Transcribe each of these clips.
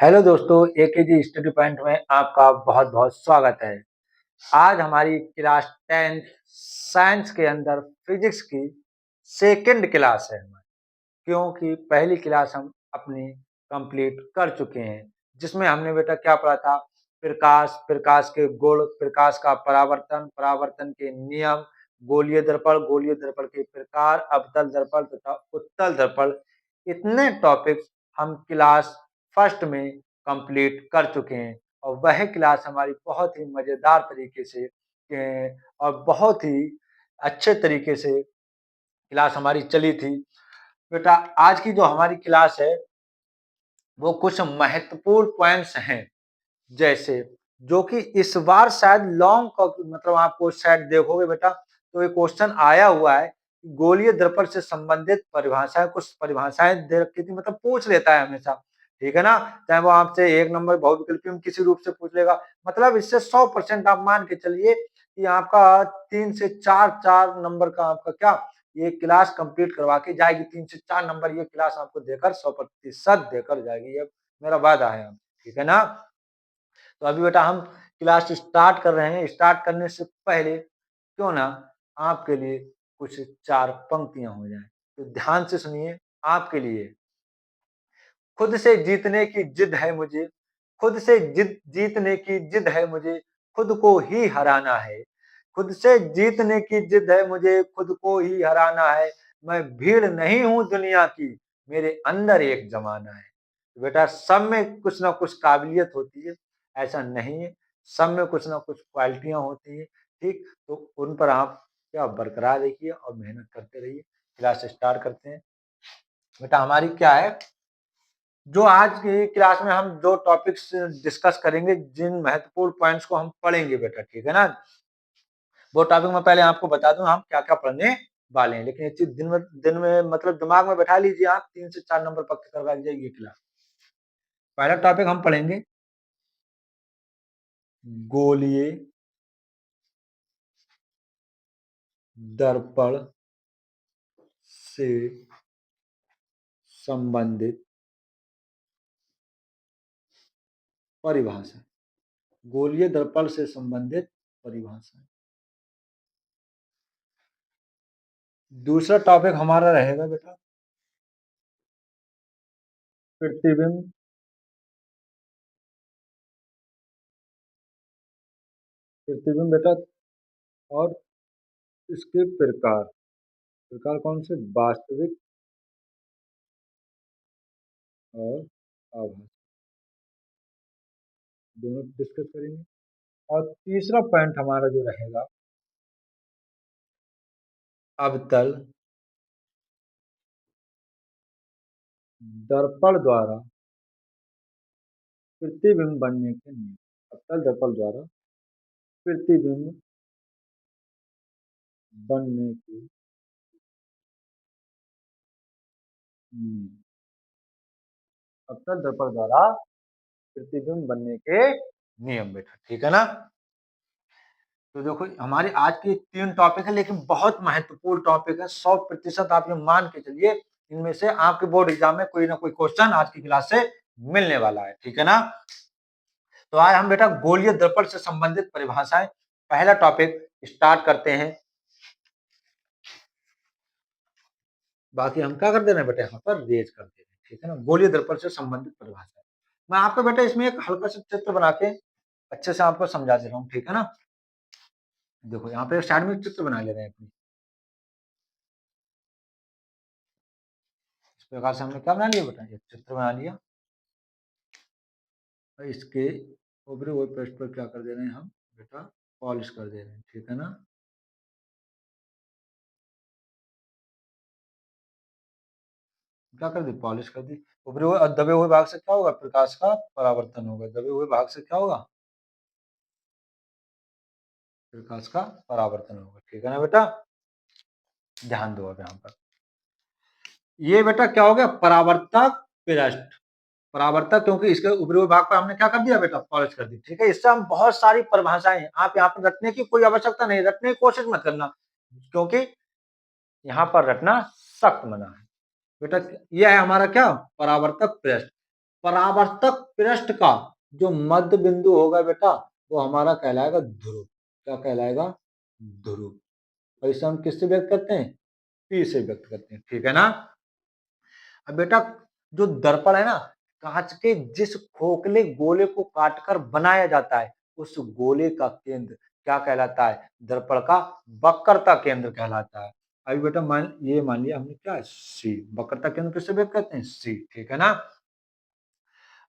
Hello दोस्तों, AKG study point में आपका बहुत-बहुत स्वागत है। आज हमारी क्लास 10th साइंस के अंदर फिजिक्स की सेकंड क्लास है हमारी, क्योंकि पहली क्लास हम अपनी कंप्लीट कर चुके हैं, जिसमें हमने बेटा क्या पढ़ा था? प्रकाश, प्रकाश के गुण, प्रकाश का परावर्तन, परावर्तन के नियम, गोलीय दर्पण के प्रकार, अवतल दर्पण तथा उत्तल दर्पण। इतने टॉपिक्स हम क्लास फर्स्ट में कंप्लीट कर चुके हैं और वह क्लास हमारी बहुत ही मजेदार तरीके से और बहुत ही अच्छे तरीके से क्लास हमारी चली थी। बेटा आज की जो हमारी क्लास है वो कुछ महत्वपूर्ण पॉइंट्स हैं, जैसे जो कि इस बार शायद लॉन्ग मतलब आपको शायद देखोगे बेटा तो ये क्वेश्चन आया हुआ है। गोलीय दर्पण से संबंधित परिभाषाएं, कुछ परिभाषाएं दे रखी थी, मतलब पूछ लेता है हमेशा, ठीक है ना? चाहे वो आपसे एक नंबर बहुविकल्पी में किसी रूप से पूछ लेगा, मतलब इससे 100% आप मान के चलिए कि आपका 3 से 4 नंबर का आपका क्या ये क्लास कंप्लीट करवा के जाएगी। 3 से 4 नंबर ये क्लास आपको देकर 100% देकर जाएगी, ये मेरा वादा है, ठीक है ना? तो अभी बेटा हम क्लास स्टार्ट कर रहे हैं। स्टार्ट करने से पहले क्यों ना आपके लिए कुछ 4 पंक्तियां हो जाएं, तो ध्यान से सुनिए। आपके लिए खुद से जीतने की जिद है मुझे, खुद से जिद जीतने की जिद है मुझे, खुद को ही हराना है। खुद से जीतने की जिद है मुझे, खुद को ही हराना है। मैं भीड़ नहीं हूं दुनिया की, मेरे अंदर एक जमाना है। तो बेटा सब में कुछ ना कुछ काबिलियत होती है, ऐसा नहीं है। सब में कुछ ना कुछ क्वालिटियां होती है, ठीक? तो उन पर आप क्या बरकरार रखिए और मेहनत करते रहिए। क्लास स्टार्ट करते हैं। बेटा हमारी क्या है, जो आज की क्लास में हम जो टॉपिक्स डिस्कस करेंगे, जिन महत्वपूर्ण पॉइंट्स को हम पढ़ेंगे बेटा, ठीक है ना? वो टॉपिक मैं पहले आपको बता दूं हम क्या-क्या पढ़ने वाले हैं, लेकिन ये चीज दिन में मतलब दिमाग में बैठा लीजिए आप। 3 से 4 नंबर पक्के करवा लीजिए ये क्लास। पहला टॉपिक हम पढ़ेंगे गोलीय दर्पण से संबंधित परिभाषा। गोलीय दर्पण से संबंधित परिभाषा। दूसरा टॉपिक हमारा रहेगा बेटा प्रतिबिंब प्रतिबिंब बेटा और इसके प्रकार। प्रकार कौन से? वास्तविक और आभासी, दोनों डिस्कस करेंगे। और तीसरा पॉइंट हमारा जो रहेगा अवतल दर्पण द्वारा प्रतिबिंब बनने के नियम। अवतल दर्पण द्वारा प्रतिबिंब बनने के नियम। अवतल दर्पण द्वारा प्रतिबिंब बनने के नियम बेटा, ठीक है ना? तो देखो हमारे आज के 3 टॉपिक है, लेकिन बहुत महत्वपूर्ण टॉपिक है। 100% आप ये मान के चलिए इनमें से आपके बोर्ड एग्जाम में कोई ना कोई क्वेश्चन आज की क्लास से मिलने वाला है, ठीक है ना? तो आज हम बेटा गोलीय दर्पण से संबंधित परिभाषाएं, पहला टॉपिक स्टार्ट करते हैं। बाकी हम क्या कर दे रहे हैं बेटा, यहाँ पर रेज कर दे रहे हैं, ठीक है ना? गोलीय दर्पण से संबंधित परिभाषा मैं आपको बेटा इसमें एक हल्का सा चित्र बना के अच्छे से आपको समझा दे रहा हूँ, ठीक है ना? देखो यहाँ पे साइड में चित्र बना ले रहे हैं अपनी। इस प्रकार से हमने क्या बना लिया बेटा, एक चित्र बना लिया। और इसके ऊपरी हुए पृष्ठ पर क्या कर दे रहे हैं हम बेटा, पॉलिश कर दे रहे हैं, ठीक है ना? क्या कर दी? पॉलिश कर दी। ऊपरी हुए और दबे हुए भाग से क्या होगा? प्रकाश का परावर्तन होगा। दबे हुए भाग से क्या होगा? प्रकाश का परावर्तन होगा, ठीक है ना बेटा? ध्यान दो अब यहाँ पर। ये बेटा क्या हो गया? परावर्तक पृष्ठ। परावर्तक, क्योंकि इसके ऊपरी हुए भाग पर हमने क्या कर दिया बेटा? पॉलिश कर दी, ठीक है? इससे हम बहुत सारी परिभाषाएं हैं, आप यहाँ पर रटने की कोई आवश्यकता नहीं, रटने की कोशिश मत करना, क्योंकि यहाँ पर रटना सख्त मना है बेटा। यह है हमारा क्या? परावर्तक पृष्ठ। परावर्तक पृष्ठ का जो मध्य बिंदु होगा बेटा, वो हमारा कहलाएगा ध्रुव। क्या कहलाएगा? ध्रुव। और इसे हम किससे व्यक्त करते हैं? पी से व्यक्त करते हैं, ठीक है ना। अब बेटा जो दर्पण है ना, कांच के जिस खोखले गोले को काटकर बनाया जाता है, उस गोले का केंद्र क्या कहलाता है? दर्पण का वक्रता केंद्र कहलाता है। अभी बेटा मान लिया हमने क्या, सी। वक्रता केंद्र किससे व्यक्त करते हैं? सी, ठीक है ना।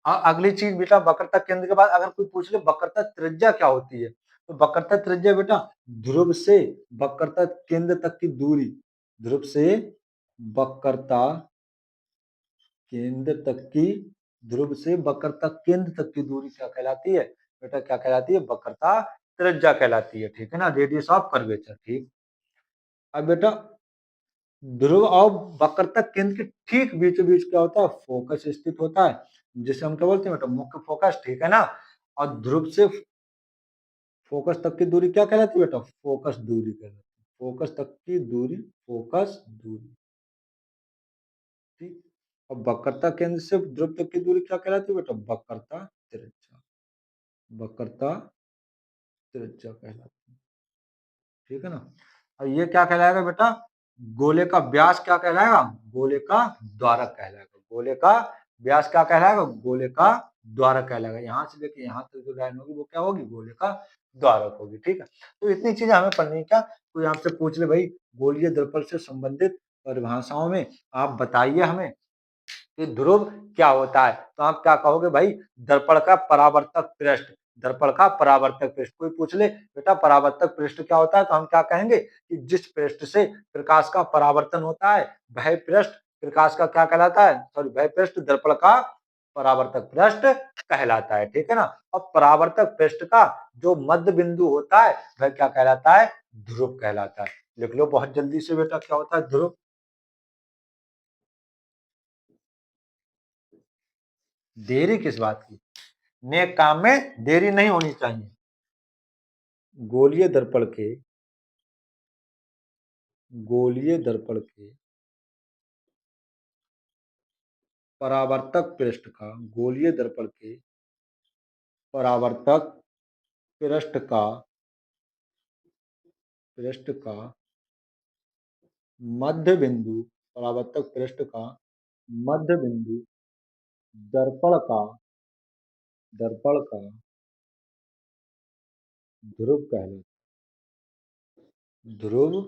अगली चीज बेटा, वक्रता केंद्र के बाद अगर कोई पूछ ले वक्रता त्रिज्या क्या होती है, तो वक्रता त्रिज्या बेटा ध्रुव से वक्रता केंद्र तक की दूरी, ध्रुव से वक्रता केंद्र तक की, ध्रुव से वक्रता केंद्र तक की दूरी क्या कहलाती है? बेटा क्या कहलाती है? वक्रता त्रिज्या कहलाती है, ठीक है ना। रेडियस ऑफ कर्वेचर, ठीक। अब बेटा ध्रुव और वक्रता केंद्र के ठीक बीचों बीच क्या होता है? फोकस स्थित होता है, जिसे हम क्या बोलते हैं बेटा? मुख्य फोकस, ठीक है ना। और ध्रुव से फोकस तक की दूरी क्या कहलाती है बेटा? फोकस दूरी कहलाती है। फोकस तक की दूरी, फोकस दूरी, ठीक। और वक्रता केंद्र से ध्रुव तक की दूरी क्या कहलाती है बेटा? वक्रता त्रिज्या, वक्रता त्रिज्या कहलाती है, ठीक है ना। और ये क्या कहलाएगा बेटा? गोले का व्यास क्या कहलाएगा? गोले का द्वारक कहलाएगा। गोले का व्यास क्या कहलाएगा? गोले का द्वारक कहलाएगा। यहाँ से लेके यहाँ तक जो लाइन होगी वो क्या होगी? गोले का द्वारक होगी, ठीक है। तो इतनी चीजें हमें पढ़नी है। क्या कोई आपसे पूछ ले भाई गोलीय दर्पण से संबंधित परिभाषाओं में आप बताइए हमें कि ध्रुव क्या होता है, तो आप क्या कहोगे भाई? दर्पण का परावर्तक पृष्ठ। दर्पण का परावर्तक पृष्ठ। कोई पूछ ले बेटा परावर्तक पृष्ठ क्या होता है, तो हम क्या कहेंगे कि जिस पृष्ठ से प्रकाश का परावर्तन होता है वह पृष्ठ प्रकाश का क्या कहलाता है? सॉरी, वह पृष्ठ दर्पण का परावर्तक पृष्ठ कहलाता है, ठीक है ना। और परावर्तक पृष्ठ का जो मध्य बिंदु होता है वह क्या कहलाता है? ध्रुव कहलाता है। लिख लो बहुत जल्दी से बेटा, क्या होता है ध्रुव? देरी किस बात की? नेक काम में देरी नहीं होनी चाहिए। गोलीय दर्पण के, गोलीय दर्पण के परावर्तक पृष्ठ का, गोलीय दर्पण के परावर्तक पृष्ठ का, पृष्ठ का मध्य बिंदु, परावर्तक पृष्ठ का मध्य बिंदु दर्पण का, दर्पण का ध्रुव कहलाता, ध्रुव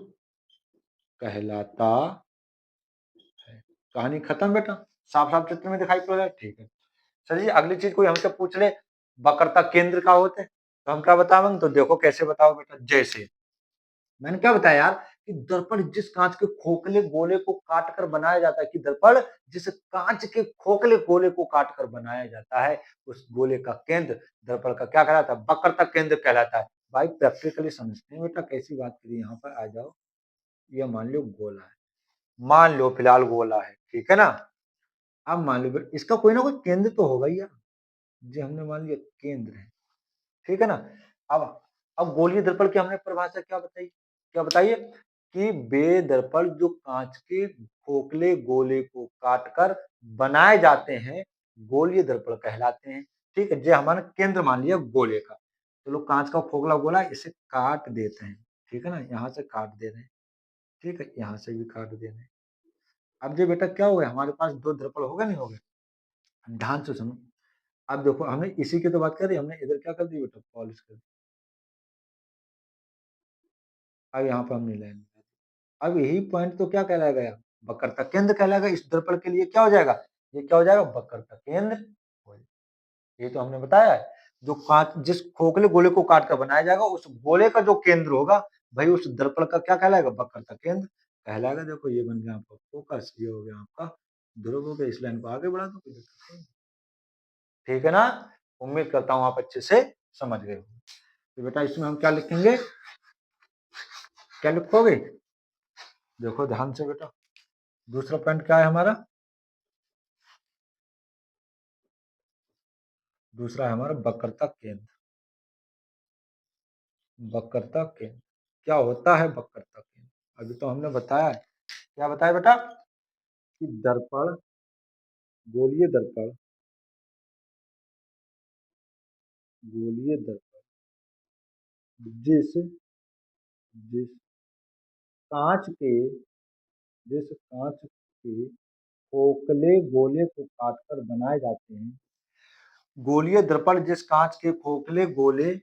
कहलाता है। कहानी खत्म बेटा, साफ साफ चित्र में दिखाई पड़ रहा है, ठीक है। सर जी अगली चीज कोई हमसे पूछ ले वक्रता केंद्र का होते हैं, तो हम क्या बताएंगे? तो देखो कैसे बताओ बेटा। जैसे मैंने क्या बताया यार कि दर्पण जिस कांच के खोखले गोले को काट कर बनाया जाता है, कि दर्पण जिस कांच के खोखले गोले को काट कर बनाया जाता है, उस गोले का केंद्र दर्पण का क्या कहलाता है? वक्रता केंद्र कहलाता है। भाई प्रैक्टिकली समझते हैं बेटा, कैसी बात करी। यहाँ पर आ जाओ, ये मान लो गोला है, मान लो फिलहाल गोला है, ठीक है ना। अब मान लो इसका कोई ना कोई केंद्र तो होगा ही यार, जो हमने मान लिया केंद्र है, ठीक है ना। अब अब गोलीय दर्पण की हमने परिभाषा क्या बताई? क्या बताइए कि वे दर्पण जो कांच के खोखले गोले को काटकर बनाए जाते हैं, गोलीय दर्पण कहलाते हैं, ठीक है। जो हमारा केंद्र मान लिया गोले का, तो लोग कांच का खोखला गोला इसे काट देते हैं, ठीक है ना। यहाँ से काट दे रहे हैं, ठीक है, यहाँ से भी काट दे रहे हैं। अब जो बेटा क्या हो गया, हमारे पास दो दर्पण हो गए, नहीं हो गए? ध्यान से सुनो। अब देखो हमने इसी की तो बात करी, हमने इधर क्या कर दी बेटा? पॉलिश कर दी। अब यहाँ पर हमने लाइन, अब यही पॉइंट तो क्या कहलाएगा यार? वक्रता केंद्र कहलाएगा। इस दर्पण के लिए क्या हो जाएगा? ये क्या हो जाएगा? वक्रता केंद्र हो जाएगा। ये तो हमने बताया है। जो कांच जिस खोखले गोले को काट कर बनाया जाएगा, उस गोले का जो केंद्र होगा भाई, उस दर्पण का क्या कहलाएगा? वक्रता केंद्र कहलाएगा। देखो ये बन गया आपका फोकस, ये हो गया आपका ध्रुव, हो गया। इस लाइन को आगे बढ़ा दो, कोई दिक्कत नहीं, ठीक है ना। उम्मीद करता हूँ आप अच्छे से समझ गए हो। तो बेटा इसमें हम क्या लिखेंगे? क्या लिखोगे? देखो ध्यान से बेटा, दूसरा पॉइंट क्या है हमारा? दूसरा है हमारा वक्रता केंद्र। वक्रता केंद्र क्या होता है? वक्रता केंद्र अभी तो हमने बताया है। क्या बताया बेटा? कि दर्पण, गोलीय दर्पण, गोलीय दर्पण जिस जिस कांच के जिस कांच के खोखले गोले को काटकर बनाए जाते हैं। गोलीय दर्पण जिस कांच के खोखले गोले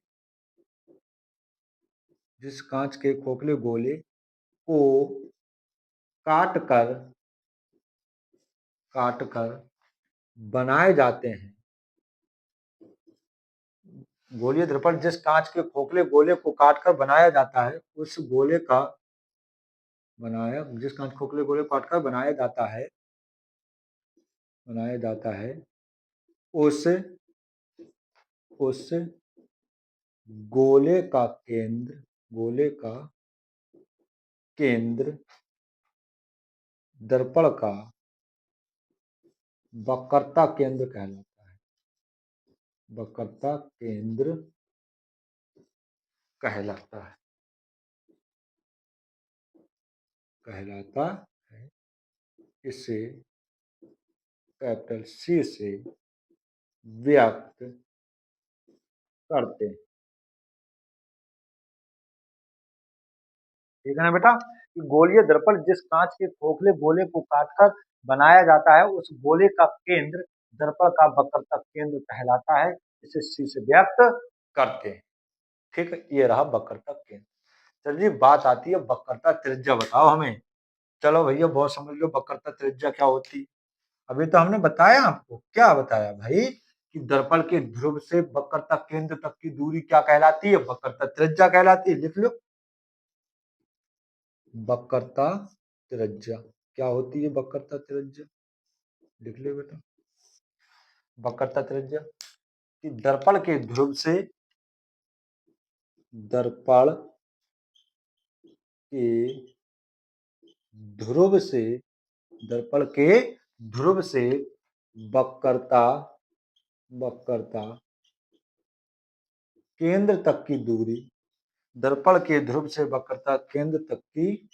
को काट कर बनाए जाते हैं। गोलीय दर्पण जिस कांच के खोखले गोले को काटकर बनाया जाता है, उस गोले का जिस कांच खोखले गोले को काटकर बनाया जाता है उस गोले का केंद्र दर्पण का वक्रता केंद्र कहलाता है। वक्रता केंद्र कहलाता है। इसे कैपिटल सी से व्यक्त करते हैं। ठीक है ना बेटा? गोलीय दर्पण जिस कांच के खोखले गोले को काटकर बनाया जाता है, उस गोले का केंद्र दर्पण का वक्रता केंद्र कहलाता है। इसे सी से व्यक्त करते हैं। ठीक है, ये रहा वक्रता केंद्र। चलिए बात आती है वक्रता त्रिज्या, बताओ हमें। चलो भैया बहुत समझ लो वक्रता त्रिज्या क्या होती है। अभी तो हमने बताया आपको, क्या बताया भाई, कि दर्पण के ध्रुव से वक्रता केंद्र तक की दूरी क्या कहलाती है, वक्रता त्रिज्या कहलाती है। लिख लो, वक्रता त्रिज्या क्या होती है, वक्रता त्रिज्या लिख लो बेटा। वक्रता त्रिज्या कि दर्पण के ध्रुव से दर्पण के ध्रुव से वक्रता केंद्र तक की दूरी, दर्पण के ध्रुव से वक्रता केंद्र तक की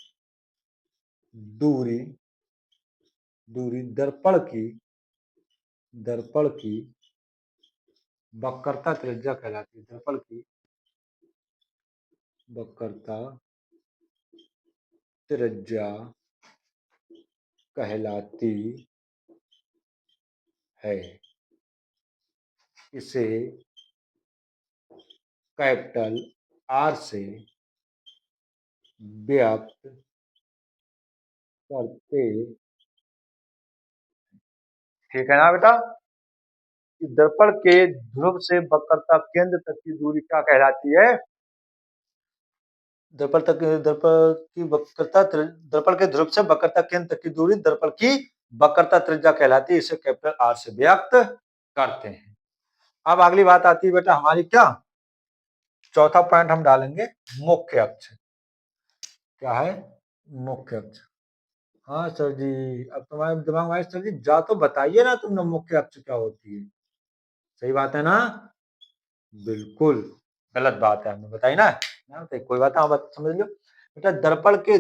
दूरी दर्पण की वक्रता त्रिज्या कहलाती है। दर्पण की वक्रता त्रिज्या कहलाती है। इसे कैपिटल आर से व्यक्त करते। ठीक है ना बेटा? दर्पण के ध्रुव से वक्रता केंद्र तक की दूरी क्या कहलाती है? दर्पण के ध्रुव से वक्रता केंद्र तक की दूरी दर्पण की वक्रता त्रिज्या कहलाती है। इसे कैपिटल आर से व्यक्त करते हैं। अब अगली बात आती है बेटा हमारी, क्या चौथा पॉइंट हम डालेंगे, मुख्य अक्ष। क्या है? मुख्य अक्ष। हाँ सर जी, अब तुम्हारे दिमाग में सर जी जा तो बताइए ना तुमने मुख्य अक्ष क्या होती है। सही बात है ना? बिल्कुल गलत बात है, हमने बताई ना। तो कोई बात है, बात समझ लो बेटा। दर्पण के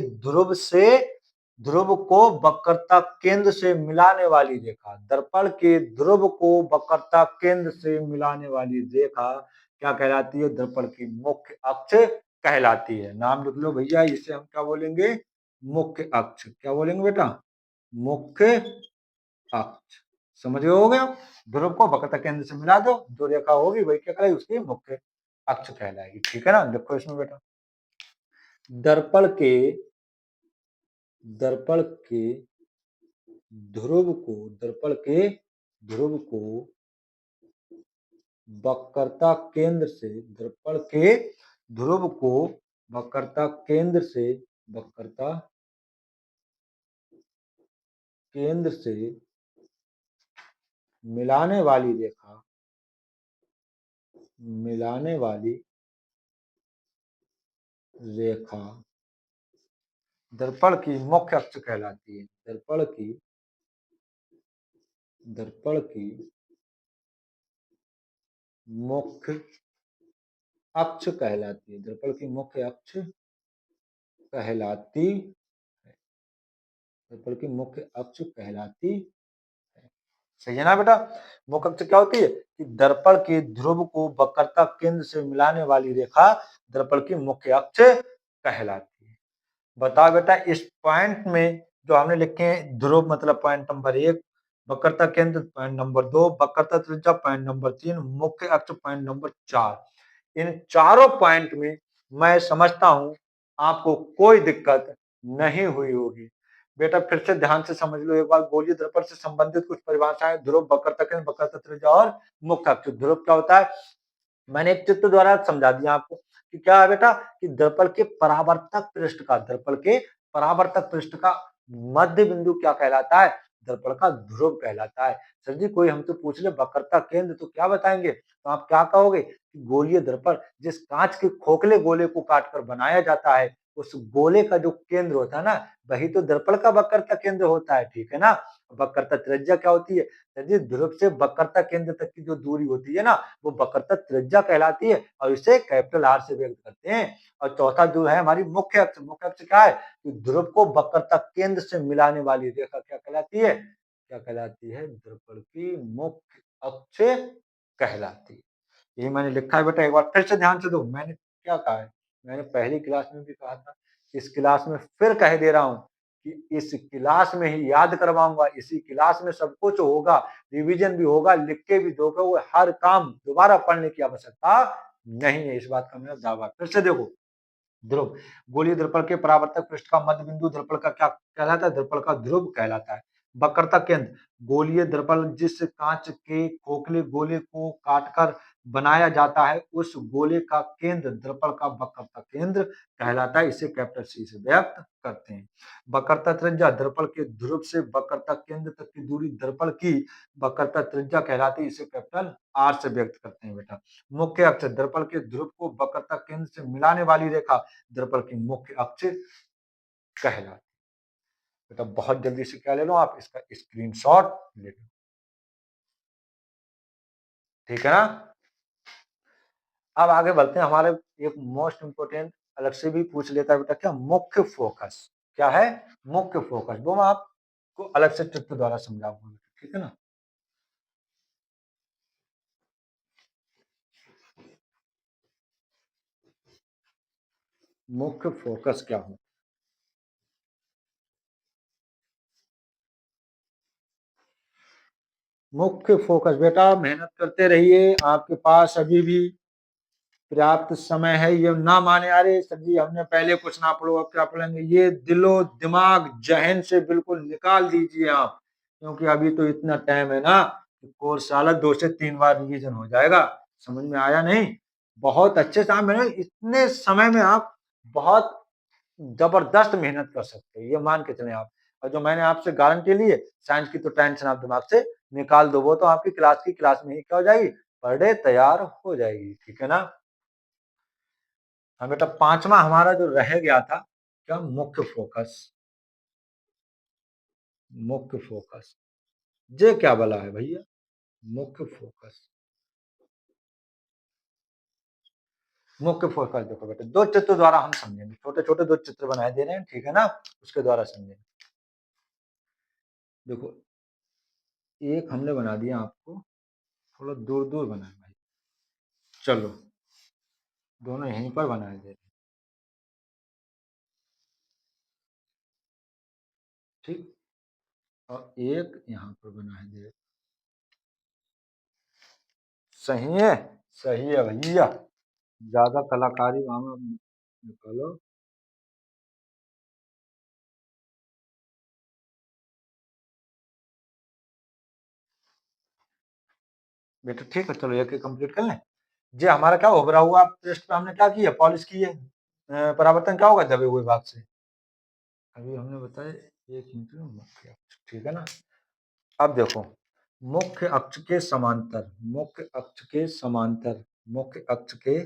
ध्रुव को वक्रता केंद्र से मिलाने वाली रेखा, दर्पण के ध्रुव को वक्रता केंद्र से मिलाने वाली रेखा क्या कहलाती है? दर्पण की मुख्य अक्ष कहलाती है। नाम लिख लो भैया, इसे हम क्या बोलेंगे? मुख्य अक्ष। क्या बोलेंगे बेटा? मुख्य अक्ष। समझ गए? हो गया। ध्रुव को वक्रता केंद्र से मिला दो, जो रेखा होगी वही क्या कहलाएगी? उसकी मुख्य अक्ष कहलाएगी। ठीक है ना? देखो इसमें बेटा, दर्पण के ध्रुव को वक्रता केंद्र से दर्पण के ध्रुव को वक्रता केंद्र से मिलाने वाली रेखा दर्पण की मुख्य अक्ष कहलाती है। दर्पण की मुख्य अक्ष कहलाती है। दर्पण की मुख्य अक्ष कहलाती है। दर्पण की मुख्य अक्ष कहलाती है। सही है ना बेटा। मुख्य अक्ष क्या होती है कि दर्पण के ध्रुव को वक्रता केंद्र से मिलाने वाली रेखा दर्पण की मुख्य अक्ष कहलाती है। बताओ बेटा इस पॉइंट में जो हमने लिखे हैं ध्रुव मतलब पॉइंट नंबर 1, वक्रता केंद्र पॉइंट नंबर 2, वक्रता त्रिज्या पॉइंट नंबर 3, मुख्य अक्ष पॉइंट नंबर 4। इन चारों पॉइंट में मैं समझता हूं आपको कोई दिक्कत नहीं हुई होगी। बेटा फिर से ध्यान से समझ लो एक बार, गोलीय दर्पण से संबंधित कुछ परिभाषाएं, ध्रुव, वक्रता केंद्र, वक्रता त्रिज्या और मुख्य अक्ष। ध्रुव क्या होता है मैंने एक चित्र द्वारा समझा दिया आपको कि क्या है बेटा कि दर्पण के परावर्तक पृष्ठ का, दर्पण के परावर्तक पृष्ठ का मध्य बिंदु क्या कहलाता है, दर्पण का ध्रुव कहलाता है। सर जी कोई हमसे पूछ ले वक्रता केंद्र तो क्या बताएंगे, तो आप क्या कहोगे कि गोलीय दर्पण जिस कांच के खोखले गोले को काटकर बनाया जाता है उस गोले का जो केंद्र होता है ना वही तो दर्पण का वक्रता केंद्र होता है, ठीक है ना। वक्रता त्रिज्या क्या होती है, ध्रुव से वक्रता केंद्र तक की जो दूरी होती है ना वो वक्रता त्रिज्या कहलाती है और इसे कैपिटल आर से व्यक्त करते हैं। और चौथा जो है हमारी मुख्य अक्ष, मुख्य अक्ष क्या है कि ध्रुव को वक्रता केंद्र से मिलाने वाली रेखा क्या कहलाती है, क्या कहलाती है, दर्पण की मुख्य अक्ष कहलाती है। ये मैंने लिखा है बेटा, एक बार फिर से ध्यान से दो। मैंने क्या कहा है, मैंने पहली क्लास में भी कहा था, इस क्लास में फिर कह दे रहा हूं कि इस क्लास में ही याद करवाऊंगा, इसी क्लास में सब कुछ होगा, रिवीजन भी होगा, लिख के भी दोगे, वो हर काम दोबारा पढ़ने की आवश्यकता नहीं है, इस बात का मेरा दावा। फिर से देखो, ध्रुव, गोलीय दर्पण के परावर्तक पृष्ठ का मध्य बिंदु दर्पण का क्या कहलाता है, दर्पण का ध्रुव कहलाता है। वक्रता केंद्र, गोलीय दर्पण जिस कांच के खोखले गोले को काटकर बनाया जाता है उस गोले का केंद्र दर्पण का वक्रता केंद्र कहलाता है, इसे कैपिटल सी से व्यक्त करते हैं। वक्रता त्रिज्या, दर्पण के ध्रुव से वक्रता केंद्र तक की दूरी दर्पण की वक्रता त्रिज्या कहलाती है, इसे कैपिटल आर से व्यक्त करते हैं बेटा। मुख्य अक्ष, दर्पण के ध्रुव को वक्रता केंद्र से मिलाने वाली रेखा दर्पण की मुख्य अक्ष कहलाती। बेटा बहुत जल्दी से क्या ले लो आप, इसका स्क्रीनशॉट ले लो, ठीक है ना। अब आगे बढ़ते हैं, हमारे एक मोस्ट इंपोर्टेंट अलग से भी पूछ लेता है बेटा, क्या मुख्य फोकस क्या है, मुख्य फोकस वो मैं आपको अलग से चित्र द्वारा समझाऊंगा, ठीक है ना। मुख्य फोकस क्या हो, मुख्य फोकस बेटा मेहनत करते रहिए, आपके पास अभी भी पर्याप्त समय है। ये ना माने अरे सर जी हमने पहले कुछ ना पढ़ो अब क्या पढ़ेंगे, ये दिलो दिमाग जहन से बिल्कुल निकाल दीजिए आप, क्योंकि अभी तो इतना टाइम है ना कि कोर्स साला 2 से 3 बार रिवीजन हो जाएगा। समझ में आया नहीं, बहुत अच्छे से आप मैंने इतने समय में आप बहुत जबरदस्त मेहनत कर सकते हैं, ये मान के चले आप। और जो मैंने आपसे गारंटी ली है, साइंस की तो टेंशन आप दिमाग से निकाल दो, वो तो आपकी क्लास में ही क्या हो जाएगी, पर डे तैयार हो जाएगी, ठीक है ना। हाँ बेटा, पांचवा हमारा जो रह गया था क्या, मुख्य फोकस, मुख्य फोकस जे क्या बोला है भैया, मुख्य फोकस, मुख्य फोकस देखो बेटा दो चित्र द्वारा हम समझेंगे, छोटे छोटे दो चित्र बनाए दे रहे हैं, ठीक है ना, उसके द्वारा समझेंगे। देखो एक हमने बना दिया आपको, थोड़ा दूर दूर बनाए भाई, चलो दोनों यहीं पर बनाए दे रहे हैं, ठीक, और एक यहाँ पर बनाए दे रहे हैं। सही है, सही है भैया, ज्यादा कलाकारी वहां निकालो। बेटा ठीक है, चलो एक एक कंप्लीट कर लें। जे हमारा क्या उभरा हुआ पृष्ठ पे हमने क्या किया, पॉलिश की है, परावर्तन क्या होगा दबे हुए भाग से, अभी हमने बताया 1 इंटू मुख्य अक्ष, ठीक है ना। अब देखो मुख्य अक्ष के समांतर, मुख्य अक्ष के समांतर, मुख्य अक्ष के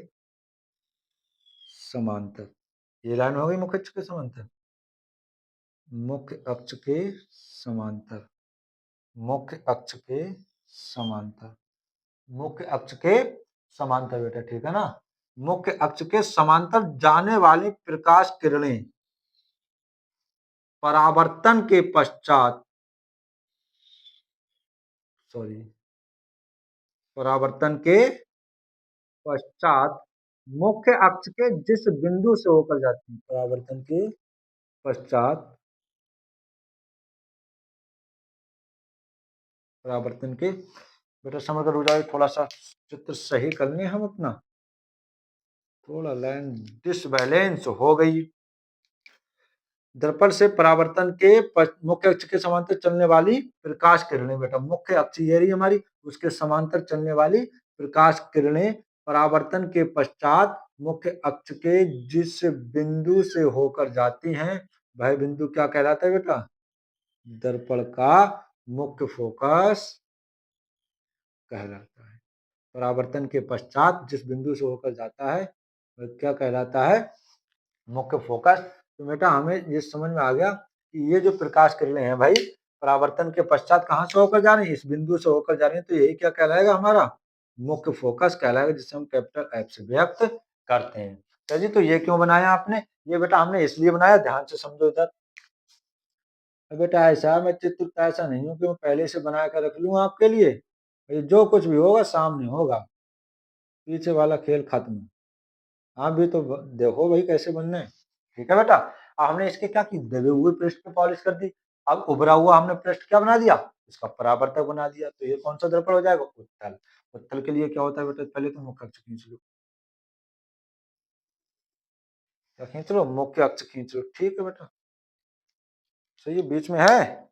समांतर, ये लाइन हो गई मुख्य अक्ष के समांतर, मुख्य अक्ष के समांतर, मुख्य अक्ष के समांतर, मुख्य अक्ष के समांतर बेटा, ठीक है ना। मुख्य अक्ष के समांतर जाने वाली प्रकाश किरणें परावर्तन के पश्चात सॉरी, परावर्तन के पश्चात मुख्य अक्ष के जिस बिंदु से होकर जाती है, परावर्तन के पश्चात परावर्तन के, बेटा समझ कर रुक थोड़ा सा चित्र सही कर लें हम अपना, थोड़ा लाइन डिसबैलेंस हो गई। दर्पण से परावर्तन के मुख्य अक्ष के समांतर चलने वाली प्रकाश किरणें, बेटा मुख्य अक्ष ये रही हमारी, उसके समांतर चलने वाली प्रकाश किरणें परावर्तन के पश्चात मुख्य अक्ष के जिस बिंदु से होकर जाती हैं वह बिंदु क्या कहलाता है बेटा? दर्पण का मुख्य फोकस कहलाता है। परावर्तन के पश्चात जिस बिंदु से होकर जाता है वह क्या कहलाता है? मुख्य फोकस। तो बेटा हमें ये समझ में आ गया कि ये जो प्रकाश किरणें हैं भाई परावर्तन के पश्चात कहाँ से होकर जा रही है? इस बिंदु से होकर जा रही है, तो यही क्या कहलाएगा? हमारा मुख्य फोकस कहलाएगा, जिसे हम कैपिटल एफ से व्यक्त करते हैं। चलिए, तो ये क्यों बनाया आपने? ये बेटा हमने इसलिए बनाया, ध्यान से समझो इधर। बेटा ऐसा मैं चित्र ऐसा नहीं हूँ कि मैं पहले से बना कर रख लूँ आपके लिए, जो कुछ भी होगा सामने होगा, पीछे वाला खेल खत्म। आप भी तो देखो भाई कैसे बनने। ठीक है बेटा, अब हमने इसके क्या की, दबे हुए पृष्ठ पे पॉलिश कर दी। अब उभरा हुआ हमने पृष्ठ क्या बना दिया? इसका परावर्तक बना दिया। तो ये कौन सा दर्पण हो जाएगा? उत्तल। उत्तल के लिए क्या होता है बेटा? पहले तो मुख्य अक्ष खींच लो, क्या खींच लो? मुख्य अक्ष खींच लो। ठीक है बेटा, सही है, बीच में है,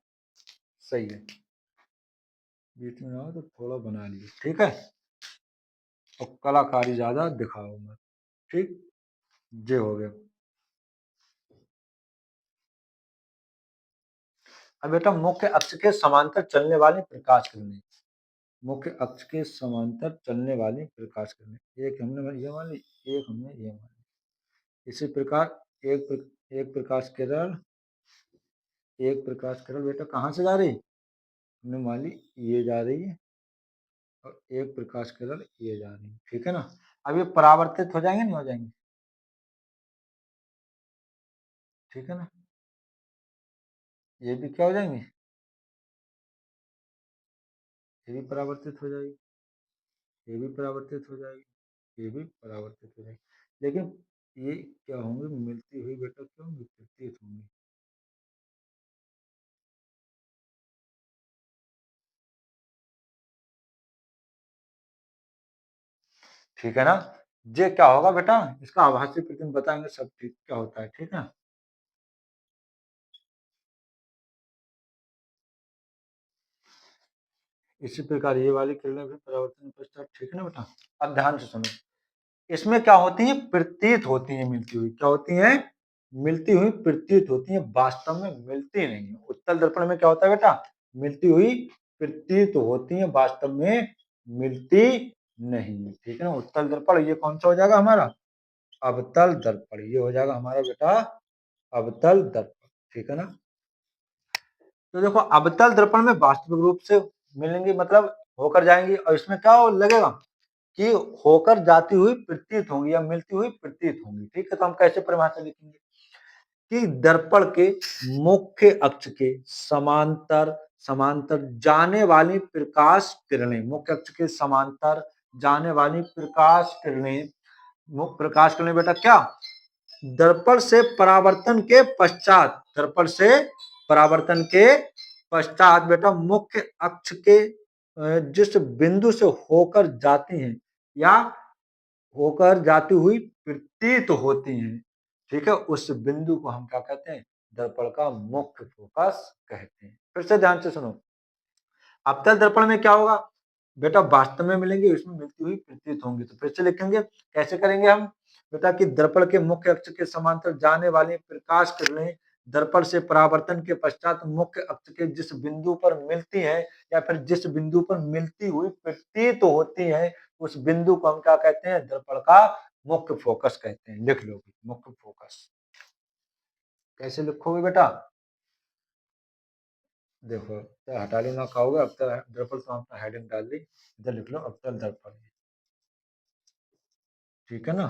सही है, बीच में ना हो तो थोड़ा बना लियो। ठीक है, और कलाकारी ज्यादा दिखाओ मत। ठीक, ये हो गया। अब बेटा मुख्य अक्ष के समांतर चलने वाली प्रकाश किरणें, मुख्य अक्ष के समांतर चलने वाली प्रकाश किरणें, एक हमने ये मान ली, एक हमने ये मान ली। इसी प्रकार एक प्रकाश किरण, एक प्रकाश किरण बेटा कहाँ से जा रही? हमने मान ली ये जा रही है, और एक प्रकाश किरण ये जा रही है। ठीक है ना? अब ये परावर्तित हो जाएंगे, नहीं हो जाएंगे? ठीक है ना? ये भी क्या हो जाएंगे? ये भी परावर्तित हो जाएगी, ये भी परावर्तित हो जाएगी, ये भी परावर्तित हो जाएगी। लेकिन ये क्या होंगे? मिलती हुई बेटा क्यों होंगी? प्रतीत होंगी। ठीक है ना? ये क्या होगा बेटा? इसका आभासी प्रतिबिंब बताएंगे सब, ठीक क्या होता है। ठीक है, इसी प्रकार ये वाली किरणें भी परावर्तन पश्चात। ठीक है ना बेटा? अब ध्यान से सुनो, इसमें क्या होती है? प्रतीत होती है, मिलती हुई। क्या होती है? मिलती हुई प्रतीत होती है, वास्तव में मिलती नहीं है। उत्तल दर्पण में क्या होता है बेटा? मिलती हुई प्रतीत होती है, वास्तव में मिलती नहीं। ठीक है ना? उत्तल दर्पण ये कौन सा हो जाएगा हमारा? अवतल दर्पण। ये हो जाएगा हमारा बेटा अवतल दर्पण। ठीक है ना? तो देखो अवतल दर्पण में वास्तविक रूप से मिलेंगी, मतलब होकर जाएंगी, और इसमें क्या लगेगा कि होकर जाती हुई प्रतीत होंगी या मिलती हुई प्रतीत होंगी। ठीक है, तो हम कैसे परिभाषा लिखेंगे कि दर्पण के मुख्य अक्ष के समांतर समांतर जाने वाली प्रकाश किरणें, मुख्य अक्ष के समांतर जाने वाली प्रकाश किरणें बेटा क्या? दर्पण से परावर्तन के पश्चात, दर्पण से परावर्तन के पश्चात बेटा मुख्य अक्ष के जिस बिंदु से होकर जाती हैं या होकर जाती हुई प्रतीत होती हैं, ठीक है, उस बिंदु को हम क्या कहते हैं? दर्पण का मुख्य फोकस कहते हैं। फिर से ध्यान से सुनो, अवतल दर्पण में क्या होगा बेटा? वास्तव में मिलेंगे, इसमें मिलती हुई प्रतीत होंगी। तो फिर से लिखेंगे, कैसे करेंगे हम बेटा? कि दर्पण के मुख्य अक्ष के समांतर जाने वाली प्रकाश किरणें दर्पण से परावर्तन के पश्चात मुख्य अक्ष के जिस बिंदु पर मिलती है या फिर जिस बिंदु पर मिलती हुई प्रतीत होती है, उस बिंदु को हम क्या कहते हैं? दर्पण का मुख्य फोकस कहते हैं। लिख लो मुख्य फोकस। कैसे लिखोगे बेटा? देखो हटा लेना खाओगे, अब तक दरअसल तो आपने हेडिंग डाल दी, इधर लिख लो अवतल दर्पण। ठीक है ना?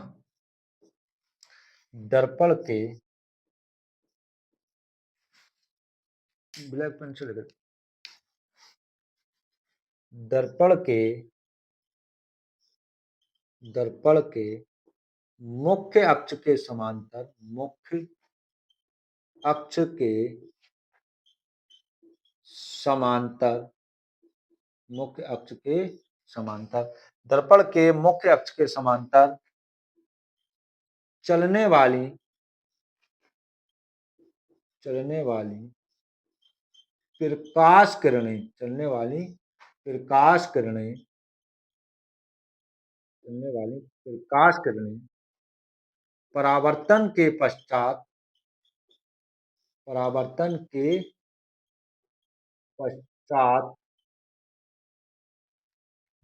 दर्पण के, ब्लैक पेन से लिख, दर्पण के दर्पण के मुख्य अक्ष के समांतर, मुख्य अक्ष के समांतर, मुख्य अक्ष के समांतर, दर्पण के मुख्य अक्ष के समांतर चलने वाली प्रकाश किरणें, परावर्तन के पश्चात परावर्तन के पश्चात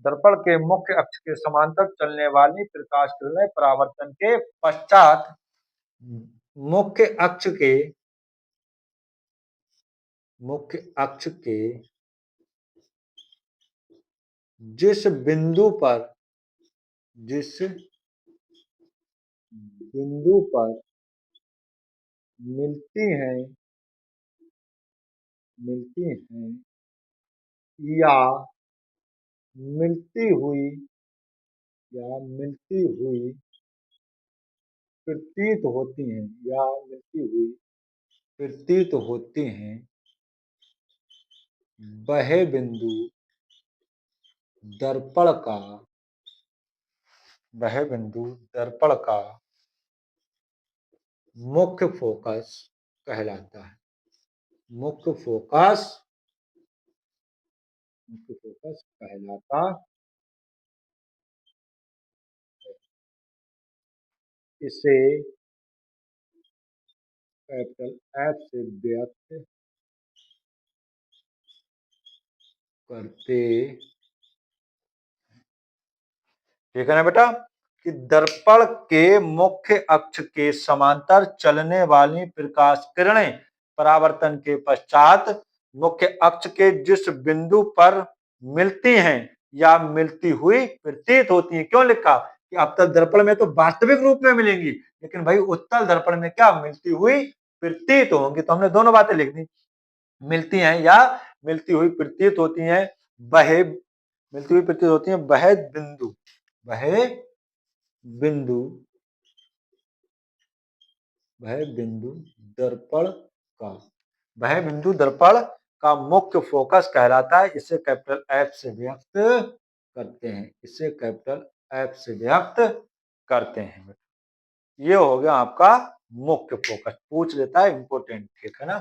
दर्पण के मुख्य अक्ष के समांतर चलने वाली प्रकाश किरणें परावर्तन के पश्चात मुख्य अक्ष के मुख्य अक्ष के जिस बिंदु पर मिलती हैं या मिलती हुई प्रतीत होती हैं वह बिंदु दर्पण का मुख्य फोकस कहलाता है। मुख्य फोकस कहलाता है। इसे कैपिटल एफ से व्यक्त करते, ठीक है ना बेटा, कि दर्पण के मुख्य अक्ष के समांतर चलने वाली प्रकाश किरणें परावर्तन के पश्चात मुख्य अक्ष के जिस बिंदु पर मिलती हैं या मिलती हुई प्रतीत होती हैं। क्यों लिखा कि अवतल दर्पण में तो वास्तविक रूप में मिलेंगी, लेकिन भाई उत्तल दर्पण में क्या मिलती हुई प्रतीत होंगी। तो हमने दोनों बातें लिख दी, मिलती हैं या मिलती हुई प्रतीत होती हैं वह बिंदु दर्पण का मुख्य फोकस कहलाता है। इसे कैपिटल एफ से व्यक्त करते हैं। ये हो गया आपका मुख्य फोकस, पूछ लेता है, इंपोर्टेंट, ठीक है ना।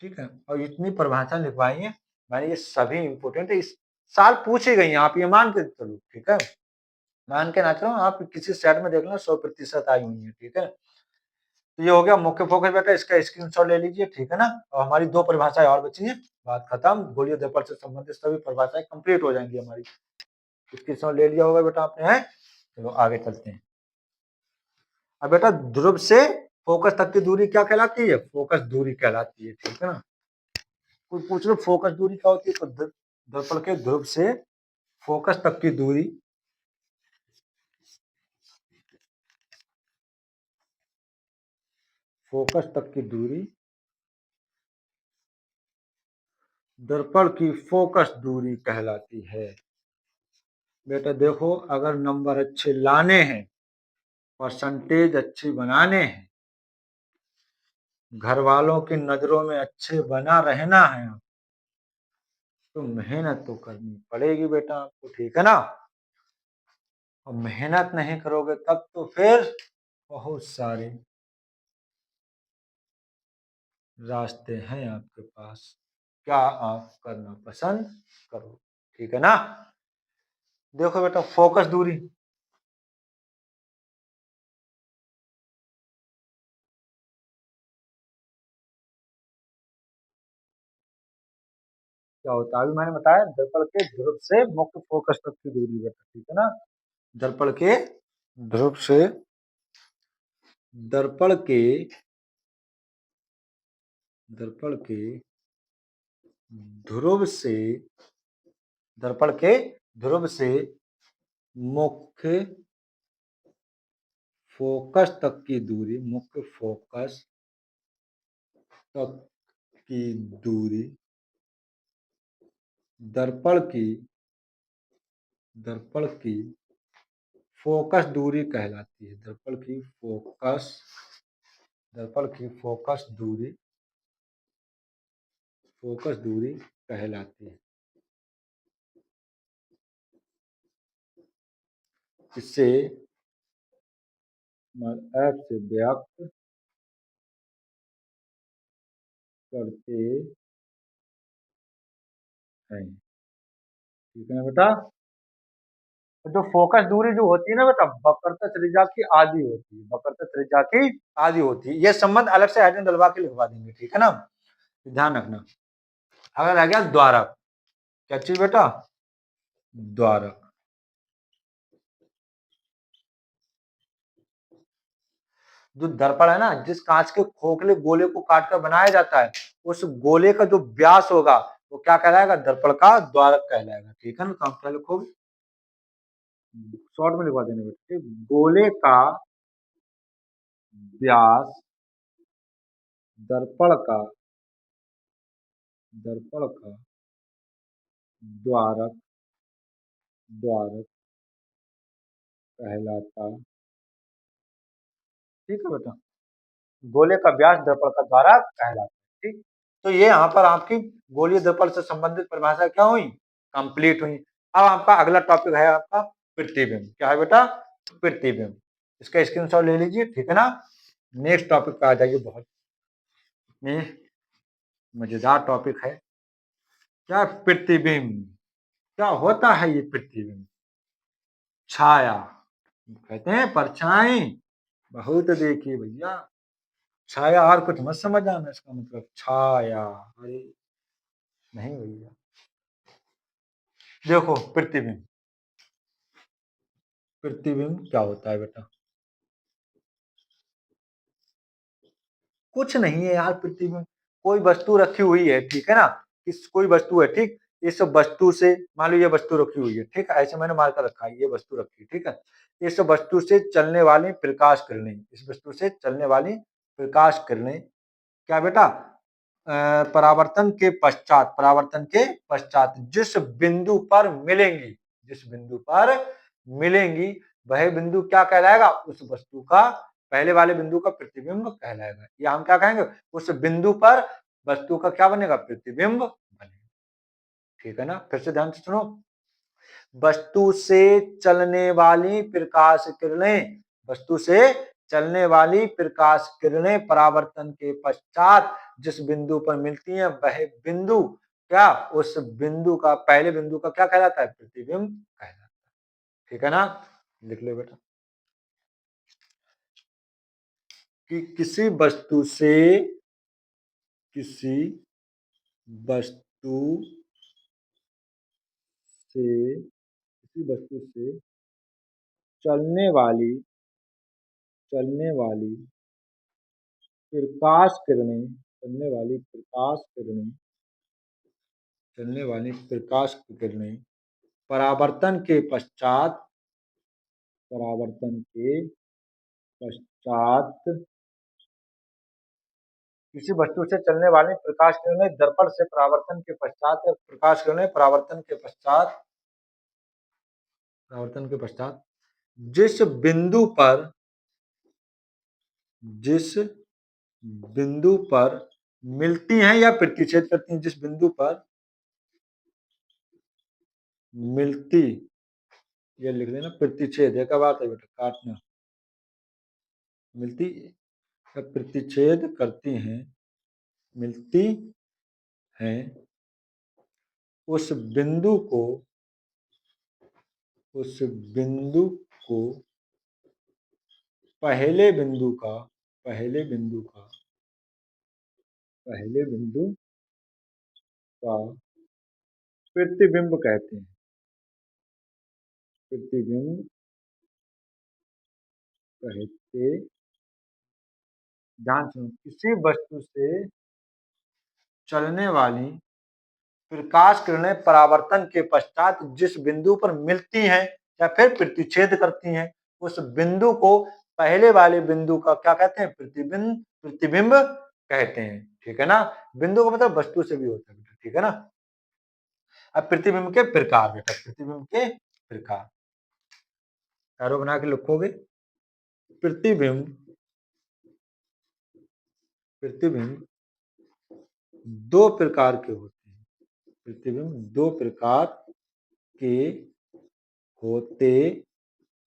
ठीक है, और इतनी परिभाषा लिखवाई है मैंने, ये सभी इंपोर्टेंट है, इस साल पूछी गई हैं, आप ये मान के चलो, ठीक है, मान के ना चलो, आप किसी सेट में देख लो 100% आई हुई है, ठीक है। तो ये हो गया मुख्य फोकस बेटा, इसका स्क्रीनशॉट ले लीजिए, ठीक है ना। और हमारी 2 परिभाषाएं और बची हैं, बात खत्म। गोलीय दर्पण से संबंधित सभी परिभाषाएं कंप्लीट हो जाएंगी हमारी। स्क्रीनशॉट ले लिया होगा बेटा आपने, है। चलो आगे चलते हैं। अब बेटा ध्रुव से फोकस तक की दूरी क्या कहलाती है? फोकस दूरी कहलाती है, ठीक है ना। कोई पूछ लो फोकस दूरी क्या होती है, तो दर्पण के ध्रुव से फोकस तक की दूरी दर्पण की फोकस दूरी कहलाती है। बेटा देखो, अगर नंबर अच्छे लाने हैं, परसेंटेज अच्छी बनाने हैं, घर वालों की नजरों में अच्छे बना रहना है, तो मेहनत तो करनी पड़ेगी बेटा आपको, ठीक है ना। और मेहनत नहीं करोगे तब तो फिर बहुत सारे रास्ते हैं आपके पास, क्या आप करना पसंद करो, ठीक है ना। देखो बेटा फोकस दूरी, क्या होता है, अभी मैंने बताया दर्पण के ध्रुव से मुख्य फोकस तक की दूरी बेटा, ठीक है ना। दर्पण के ध्रुव से दर्पण के ध्रुव से दर्पण के ध्रुव से मुख्य फोकस तक की दूरी, मुख्य फोकस तक की दूरी दर्पण की फोकस दूरी कहलाती है। दर्पण की फोकस दूरी कहलाती है। इसे एफ से व्यक्त करते हैं। ठीक है ना बेटा। जो फोकस दूरी जो होती है ना बेटा, वक्रता त्रिज्या की आधी होती है। वक्रता त्रिज्या की आधी होती है। ये संबंध अलग से हाइड्रोजन डलवा के लिखवा देंगे। ठीक है ना, ध्यान रखना। अगर आ गया द्वारक, क्या चीज बेटा? द्वारक। जो दर्पण है ना, जिस कांच के खोखले गोले को काटकर बनाया जाता है, उस गोले का जो व्यास होगा वो क्या कहलाएगा? दर्पण का द्वारक कहलाएगा। ठीक है ना, तो आप क्या लिखोगे? शॉर्ट में लिखवा देने बेटे, गोले का व्यास दर्पण का द्वारक कहलाता। ठीक है बेटा, गोले का व्यास दर्पण का द्वारक कहलाता है। ठीक, तो ये यहाँ पर आपकी गोलीय दर्पण से संबंधित परिभाषा क्या हुई? कंप्लीट हुई। अब आपका अगला टॉपिक है आपका प्रतिबिंब। क्या है बेटा? प्रतिबिंब। इसका स्क्रीनशॉट ले लीजिए। ठीक है ना, नेक्स्ट टॉपिक पे आ जाइए। बहुत में मजेदार टॉपिक है। क्या? प्रतिबिंब। क्या होता है ये प्रतिबिंब? छाया कहते हैं, परछाई। बहुत देखिए भैया, छाया और कुछ मत समझ आना इसका मतलब। छाया, अरे नहीं भैया। देखो प्रतिबिंब, क्या होता है बेटा? कुछ नहीं है यार प्रतिबिंब। कोई वस्तु रखी हुई है, ठीक है ना, कोई वस्तु है, ठीक। इस वस्तु से, मान लो ये वस्तु रखी हुई है, ठीक है, ऐसे मैंने मार्कर रखा है, ये वस्तु रखी है, ठीक है। इस वस्तु से चलने वाली प्रकाश किरणें, क्या बेटा? परावर्तन के पश्चात जिस बिंदु पर मिलेंगी, वह बिंदु क्या कहलाएगा? उस वस्तु का, पहले वाले बिंदु का प्रतिबिंब कहलाएगा। या हम क्या कहेंगे? उस बिंदु पर वस्तु का क्या बनेगा? प्रतिबिंब बनेगा। ठीक है ना, फिर से ध्यान से सुनो। वस्तु से चलने वाली प्रकाश किरणें, परावर्तन के पश्चात जिस बिंदु पर मिलती हैं, वह बिंदु क्या? उस बिंदु का, पहले बिंदु का क्या कहलाता है? प्रतिबिंब कहलाता है। ठीक है ना, लिख लो बेटा कि किसी वस्तु से चलने वाली प्रकाश किरणें परावर्तन के पश्चात किसी वस्तु से चलने वाली प्रकाश किरणें दर्पण से परावर्तन के पश्चात, जिस बिंदु पर मिलती हैं या प्रतिच्छेद करती हैं, जिस बिंदु पर मिलती, ये लिख देना, प्रतिच्छेद एक बात है बेटा, काटना, मिलती या प्रतिच्छेद करती हैं, मिलती हैं, उस बिंदु को पहले बिंदु का प्रतिबिंब कहते हैं। ध्यान सुनो, किसी वस्तु से चलने वाली प्रकाश किरणें परावर्तन के पश्चात जिस बिंदु पर मिलती हैं या फिर प्रतिच्छेद करती हैं, उस बिंदु को पहले वाले बिंदु का क्या कहते हैं? प्रतिबिंब कहते हैं। ठीक है ना, बिंदु का मतलब वस्तु से भी होता है। ठीक है ना, अब प्रतिबिंब के प्रकार बेटा, प्रतिबिंब के प्रकार एरो बना के लिखोगे। प्रतिबिंब प्रतिबिंब दो प्रकार के होते हैं। प्रतिबिंब दो प्रकार के होते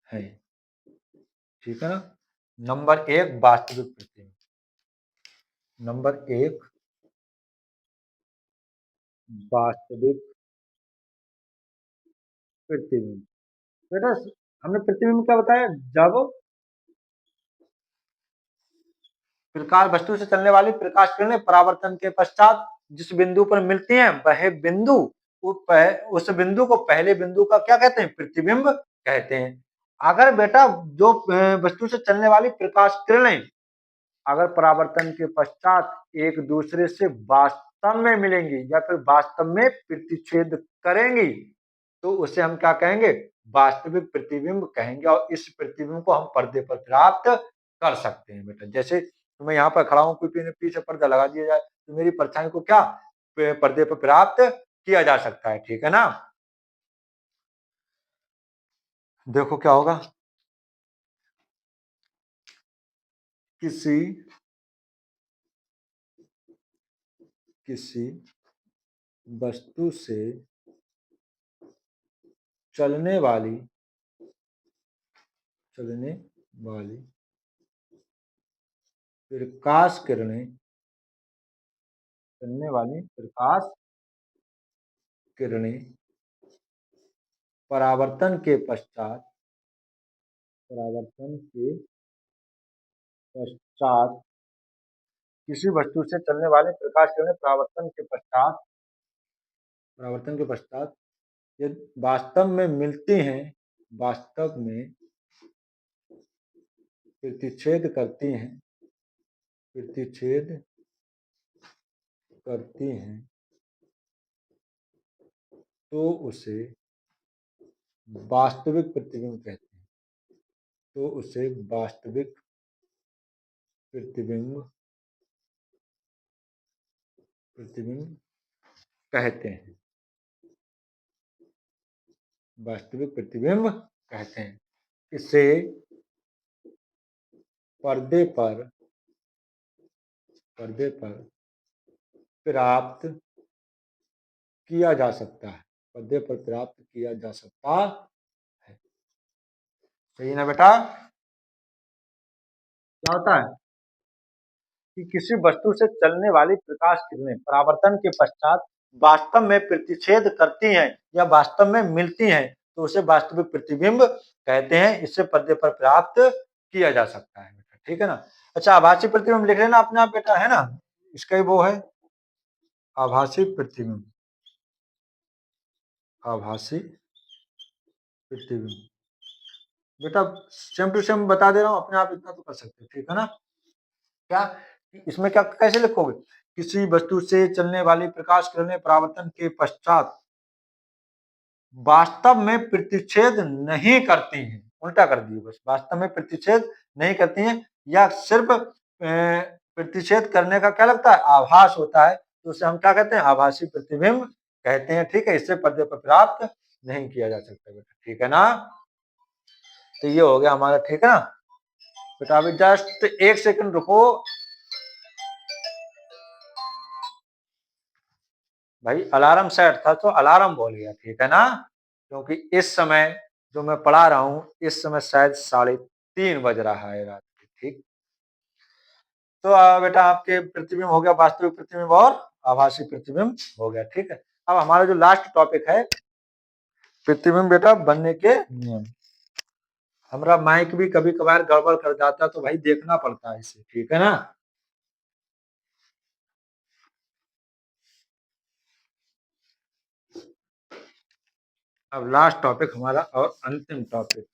हैं, ठीक है ना। नंबर एक वास्तविक प्रतिबिंब, नंबर एक वास्तविक प्रतिबिंब। बेटा हमने प्रतिबिंब क्या बताया, जब प्रकाश वस्तु से चलने वाली प्रकाश किरणें परावर्तन के पश्चात जिस बिंदु पर मिलती हैं वह बिंदु, उस बिंदु को पहले बिंदु का क्या कहते हैं, प्रतिबिंब कहते हैं। अगर बेटा जो वस्तु से चलने वाली प्रकाश किरणें अगर परावर्तन के पश्चात एक दूसरे से वास्तव में मिलेंगी या फिर वास्तव में प्रतिच्छेद करेंगी तो उसे हम क्या कहेंगे, वास्तविक प्रतिबिंब कहेंगे। और इस प्रतिबिंब को हम पर्दे पर प्राप्त कर सकते हैं बेटा। जैसे तो मैं यहाँ पर खड़ा हूँ, कोई पीछे पर्दा लगा दिया जाए तो मेरी परछाई को क्या पर्दे पर प्राप्त किया जा सकता है, ठीक है ना। देखो क्या होगा, किसी किसी वस्तु से चलने वाली प्रकाश किरणें, चलने वाली प्रकाश किरणें परावर्तन के पश्चात किसी वस्तु से चलने वाली प्रकाश किरणें परावर्तन के पश्चात ये वास्तव में मिलती हैं, वास्तव में प्रतिच्छेद करती हैं, तो उसे वास्तविक प्रतिबिंब कहते हैं। तो उसे वास्तविक प्रतिबिंब कहते हैं, वास्तविक प्रतिबिंब कहते हैं। इसे पर्दे पर प्राप्त किया जा सकता है, पर्दे पर प्राप्त किया जा सकता है। सही ना बेटा। क्या होता है कि किसी वस्तु से चलने वाली प्रकाश किरणें परावर्तन के पश्चात वास्तव में प्रतिच्छेद करती हैं या वास्तव में मिलती हैं तो उसे वास्तविक प्रतिबिंब कहते हैं। इससे पर्दे पर प्राप्त किया जा सकता है बेटा, ठीक है ना। अच्छा आभासी प्रतिबिंब लिख लेना अपने आप बेटा, है ना। इसका ही वो है आभासी प्रतिबिंब, आभासी प्रतिबिंब बेटा सेम टू सेम बता दे रहा हूँ, अपने आप इतना तो कर सकते हो, ठीक है ना। क्या इसमें क्या कैसे लिखोगे, किसी वस्तु से चलने वाली प्रकाश किरणें परावर्तन के पश्चात वास्तव में प्रतिच्छेद नहीं करती हैं, उल्टा कर दिए बस, वास्तव में प्रतिच्छेद नहीं करती हैं या सिर्फ प्रतिच्छेद करने का क्या लगता है, आभास होता है तो उसे हम क्या कहते हैं, आभासी प्रतिबिंब कहते हैं, ठीक है। इससे पर्दे पर प्राप्त नहीं किया जा सकता बेटा, ठीक है ना। तो ये हो गया हमारा, ठीक है ना बेटा। अभी जस्ट एक सेकंड रुको भाई, अलार्म सेट था तो अलार्म बोल गया, ठीक है ना। क्योंकि इस समय जो मैं पढ़ा रहा हूँ इस समय शायद 3:30 बज रहा है रात के, ठीक। तो बेटा आपके प्रतिबिंब हो गया, वास्तविक प्रतिबिंब और आभासी प्रतिबिंब हो गया, ठीक है। अब हमारा जो लास्ट टॉपिक है प्रतिबिंब बेटा बनने के नियम। हमारा माइक भी कभी कभार गड़बड़ कर जाता है तो भाई देखना पड़ता है इसे, ठीक है ना। अब लास्ट टॉपिक हमारा और अंतिम टॉपिक,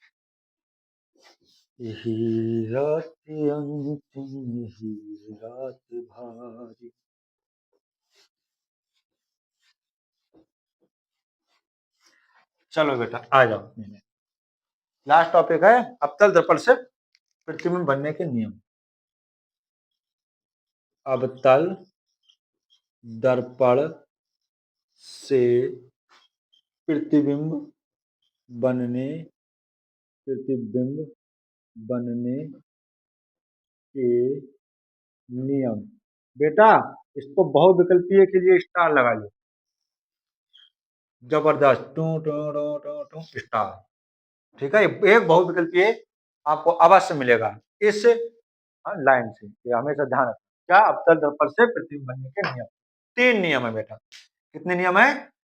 यही रात अंतिम, यही रात भारी। चलो बेटा आ जाओ, लास्ट टॉपिक है अवतल दर्पण से प्रतिबिंब बनने के नियम। अवतल दर्पण से प्रतिबिंब बनने प्रतिबिंब बनने के नियम। बेटा इसको बहुविकल्पीय के लिए स्टार लगा लो। जबरदस्त, two two two two two star. ठीक है, एक बहुविकल्पीय आपको अवश्य मिलेगा इस लाइन से, ये हमेशा ध्यान रखना। क्या? अवतल दर्पण से प्रतिबिंब बनने के नियम। 3 नियम है बेटा। कितने नियम है?